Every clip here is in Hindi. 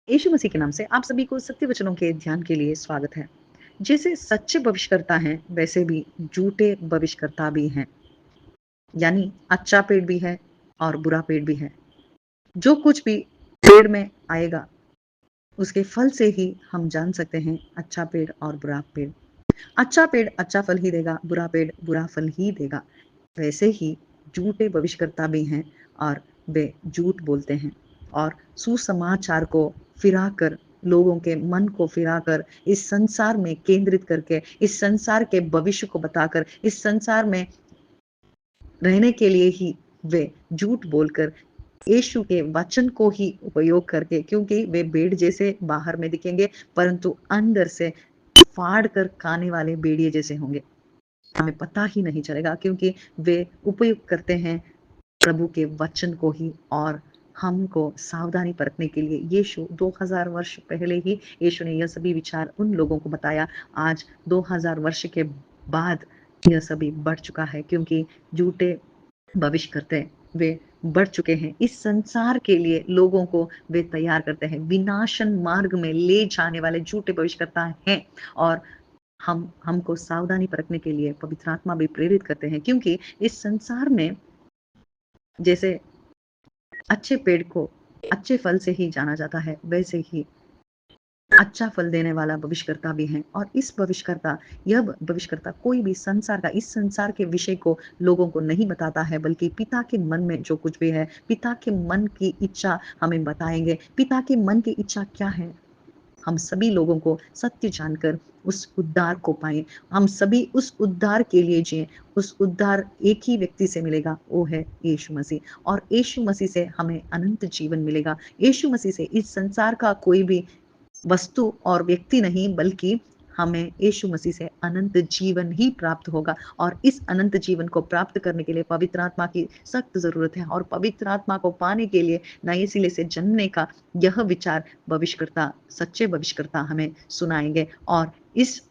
यीशु मसीह के नाम से आप सभी को सत्य वचनों के ध्यान के लिए स्वागत है। जैसे सच्चे भविष्यकर्ता हैं, वैसे भी झूठे भविष्यकर्ता भी हैं। यानी अच्छा पेड़ भी है और बुरा पेड़ भी है। जो कुछ भी पेड़ में आएगा, उसके फल से ही हम जान सकते हैं अच्छा पेड़ और बुरा पेड़। अच्छा पेड़ अच्छा फल ही देगा, बुरा पेड़ बुरा फल ही देगा। वैसे ही झूठे भविष्यकर्ता भी हैं और वे झूठ बोलते हैं और सुसमाचार को फिराकर, लोगों के मन को फिराकर, इस संसार में केंद्रित करके, इस संसार के भविष्य को बताकर, इस संसार में रहने के लिए ही वे झूठ बोलकर यीशु के वचन को ही उपयोग करके, क्योंकि वे भेड़ जैसे बाहर में दिखेंगे परंतु अंदर से फाड़ कर खाने वाले भेड़िए जैसे होंगे। हमें पता ही नहीं चलेगा, क्योंकि वे उपयोग करते हैं प्रभु के वचन को ही। और हमको सावधानी बरतने के लिए यीशु 2000 वर्ष पहले ही यीशु ने यह सभी विचार उन लोगों को बताया। आज 2000 वर्ष के बाद यह सभी बढ़ चुका है, क्योंकि झूठे भविष्य करते वे बढ़ चुके हैं। इस संसार के लिए लोगों को वे तैयार करते हैं, विनाशन मार्ग में ले जाने वाले झूठे भविष्यकर्ता हैं। और हमको सावधानी बरतने के लिए पवित्र आत्मा भी प्रेरित करते हैं, क्योंकि इस संसार में जैसे अच्छे पेड़ को अच्छे फल से ही जाना जाता है, वैसे ही अच्छा फल देने वाला भविष्यकर्ता भी है। और इस भविष्यकर्ता यह भविष्यकर्ता कोई भी संसार का, इस संसार के विषय को लोगों को नहीं बताता है, बल्कि पिता के मन में जो कुछ भी है, पिता के मन की इच्छा हमें बताएंगे। पिता के मन की इच्छा क्या है, हम सभी लोगों को सत्य जानकर उस उद्धार को पाएं। हम सभी उस उद्धार के लिए जिए। उस उद्धार एक ही व्यक्ति से मिलेगा, वो है यीशु मसीह। और यीशु मसीह से हमें अनंत जीवन मिलेगा। यीशु मसीह से इस संसार का कोई भी वस्तु और व्यक्ति नहीं, बल्कि हमें यीशु मसीह से अनंत जीवन ही प्राप्त होगा। और इस अनंत जीवन को प्राप्त करने के लिए पवित्र आत्मा की सख्त जरूरत है। और पवित्र आत्मा को पाने के लिए नए सिरे से जन्मने का यह विचार भविष्यकर्ता, सच्चे भविष्यकर्ता हमें सुनाएंगे और इस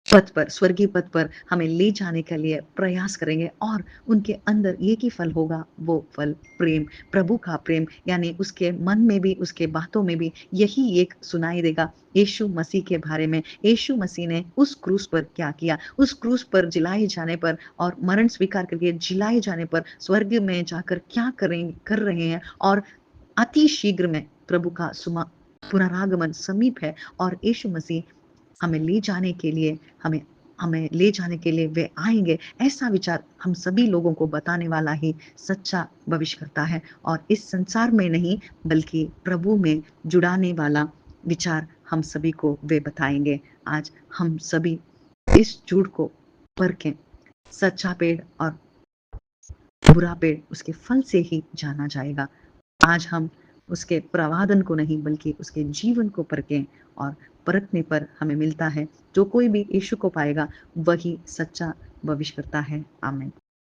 पथ पर, स्वर्गीय पथ पर हमें ले जाने के लिए प्रयास करेंगे। और उनके अंदर एक ही फल होगा, वो फल प्रेम, प्रभु का प्रेम। यानी उसके मन में भी, उसके बातों में भी यही एक सुनाई देगा यीशु मसीह के बारे में। यीशु मसीह ने उस क्रूस पर क्या किया, उस क्रूस पर जिलाए जाने पर और मरण स्वीकार करके जिलाए जाने पर स्वर्ग में जाकर क्या कर रहे हैं। और अति शीघ्र में प्रभु का पुनरागमन समीप है और यीशु मसीह हमें ले जाने के लिए, हमें ले जाने के लिए वे आएँगे। ऐसा विचार हम सभी लोगों को बताने वाला ही सच्चा भविष्यकर्ता है। और इस संसार में नहीं, बल्कि प्रभु में जुड़ाने वाला विचार हम सभी को वे बताएँगे। आज हम सभी इस झूठ को परखें। सच्चा पेड़ और बुरा पेड़ उसके फल से ही जाना जाएगा। आज हम उसके प्रवादन को नहीं, बल्कि उसके जीवन को परखें। और परखने पर हमें मिलता है, जो कोई भी यीशु को पाएगा वही सच्चा भविष्यकर्ता है। आमीन।